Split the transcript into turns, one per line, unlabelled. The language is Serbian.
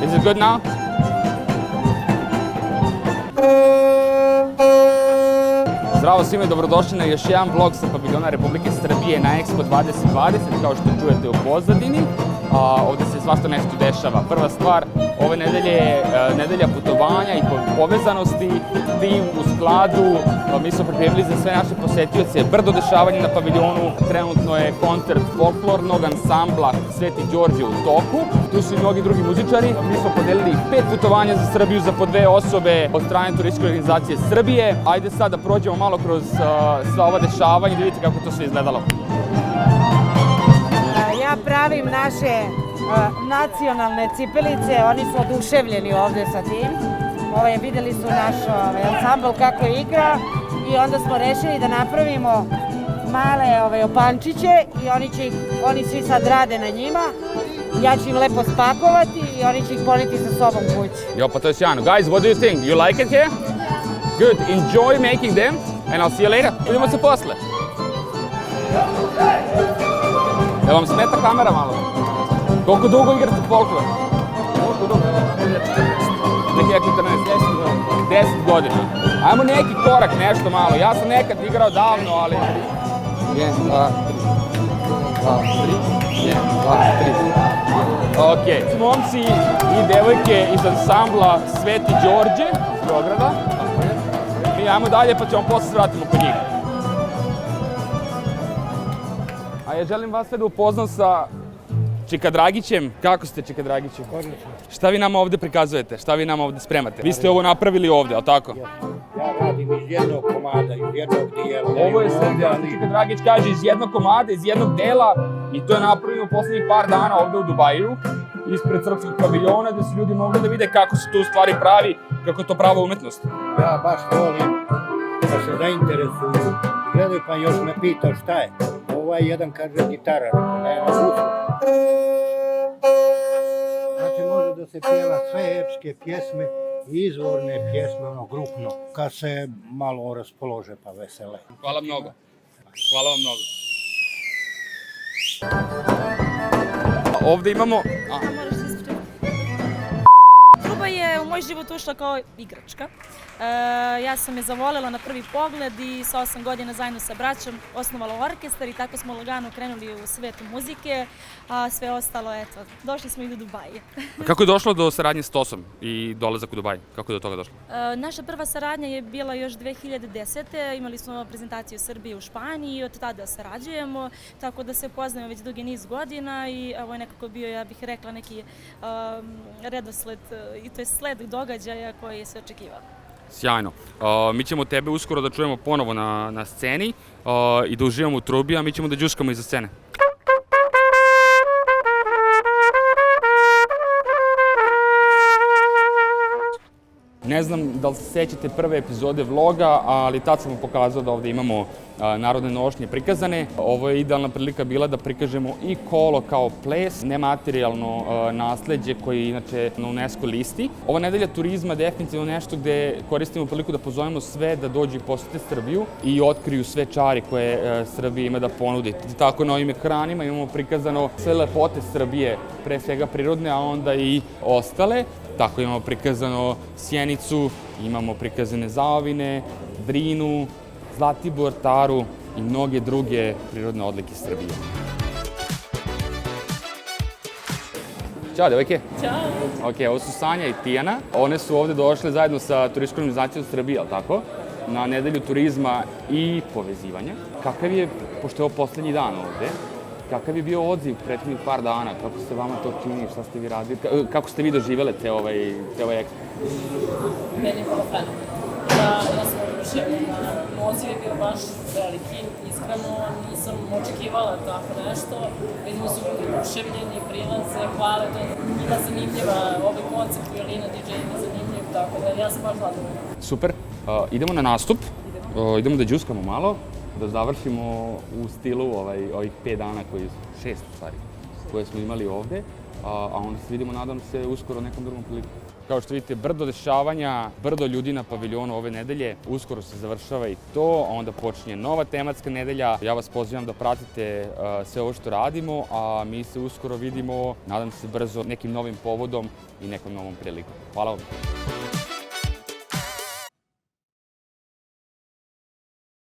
Is it good now? Zdravo svima, dobrodošli na još jedan vlog sa paviljona Republike Srbije na Expo 2020, kao što čujete u pozadini. Ovdje se svašta nešto dešava. Prva stvar, ove nedelje je nedelja putovanja i povezanosti. Tim u skladu, mi smo pripremili za sve naše posetioce brdo dešavanja na paviljonu. Trenutno je koncert folklornog ansambla Sveti Đorđe u toku. Tu su i mnogi drugi muzičari. Mi smo podelili 5 putovanja za Srbiju za po 2 osobe od strane turističke organizacije Srbije. Ajde sad da prođemo malo kroz sva ova dešavanja i da vidite kako to sve izgledalo.
Ja pravim naše nacionalne cipelice, oni su oduševljeni ovdje sa tim. Vidjeli su naš ansambl kako igra i onda smo rešili da napravimo male opančiće i oni svi sad rade na njima. Ja ću im lepo spakovati i oni će ih poneti sa sobom kući.
Jo, pa to je sjajno. Guys, what do you think? You like it here? Good. Enjoy making them and I'll see you later. Vidimo se posle. Jel vam smeta kamera malo? Koliko dugo igrate folklor? Koliko dugo? 10 godina. Ajmo neki korak, nešto malo. Ja sam nekad igrao davno, ali... 1, 2, 3. 1, 2, 3. Ok. Momci i devojke iz ansambla Sveti Đorđe iz Beograda. Mi ajmo dalje pa ćemo posle vratimo kod njih. A ja želim vas sve da upoznam sa Čika Dragićem. Kako ste, Čika Dragiću?
Odlično.
Šta vi nama ovde prikazujete? Šta vi nama ovde spremate? Vi ste ovo napravili ovde, ali tako?
Ja radim iz jednog komada, iz jednog dijela.
Ovo je sve, Čika Dragić kaže, iz jednog komada, iz jednog dela i to je napravljeno u poslednjih par dana ovde u Dubaju, ispred srpskog paviljona, gde su ljudi mogli da vide kako se to u stvari pravi, kako je to prava umetnost.
Ja baš volim da se zainteresuju. Gledaj pa još me pitao šta je. Ovaj jedan kaže gitara, ne na uslu. Znači može da se pjeva sve epske pjesme, izvorne pjesme, grupno, kad se malo raspolože pa vesele.
Hvala mnogo. Hvala vam mnogo. Ovde imamo...
Truba je u moj život ušla kao igračka. Ja sam je zavoljela na prvi pogled i sa 8 godina zajedno sa braćom osnovala orkestar i tako smo lagano krenuli u svijetu muzike, a sve ostalo, eto, došli smo i do Dubaja.
Kako je došlo do saradnje s TOS-om i dolazak u Dubaj? Kako je do toga došlo?
Naša prva saradnja je bila još 2010. Imali smo prezentaciju u Srbiji u Španiji i od tada sarađujemo, tako da se poznajemo već dugi niz godina i ovo je nekako bio, ja bih rekla, neki redosled i to je sled događaja koji se očekivao.
Sjajno. Mi ćemo tebe uskoro da čujemo ponovo na sceni i da uživamo u trubi, a mi ćemo da đuskamo iza scene. Ne znam da li se sećate prve epizode vloga, ali tad sam vam pokazao da ovde imamo narodne nošnje prikazane. Ovo je idealna prilika bila da prikažemo i kolo kao ples, nematerijalno nasleđe koje je inače na UNESCO listi. Ova nedelja turizma je definitivno nešto gde koristimo priliku da pozovemo sve da dođu i posete Srbiju i otkriju sve čari koje Srbija ima da ponudi. Tako na ovim ekranima imamo prikazano sve lepote Srbije, pre svega prirodne, a onda i ostale. Tako imamo prikazano Sjenicu, imamo prikazane Zaovine, Drinu, Zlatibor, Taru i mnoge druge prirodne odlike Srbije. Ćao, devojke.
Ćao.
Ok, ovo su Sanja i Tijana. One su ovde došle zajedno sa turističkom organizacijom Srbije, ali tako? Na nedelju turizma i povezivanja. Kakav je, pošto je ovo poslednji dan ovde, kakav je bio odziv prethodnih par dana? Kako se vama to čini? Šta ste vi radili? Kako ste vi doživjele te ovaj ekspo?
Meni je bilo fenomenalno. Ja sam oduševljena. Odziv je bio baš veliki. Iskreno nisam očekivala tako nešto. Vidimo su ljudi oduševljeni, prilaze, hvale. Ima zanimljiva ovaj koncept violina, DJ ima zanimljiv, tako da ja sam baš zadovoljna.
Super. Idemo na nastup. Idemo da đuskamo malo. Da završimo u stilu ovih 5 dana, 6 stvari, koje smo imali ovde. a onda se vidimo, nadam se, uskoro nekom drugom priliku. Kao što vidite, brdo dešavanja, brdo ljudi na paviljonu ove nedelje, uskoro se završava i to, a onda počinje nova tematska nedelja. Ja vas pozivam da pratite sve ovo što radimo, a mi se uskoro vidimo, nadam se brzo, nekim novim povodom i nekom novom prilikom. Hvala vam.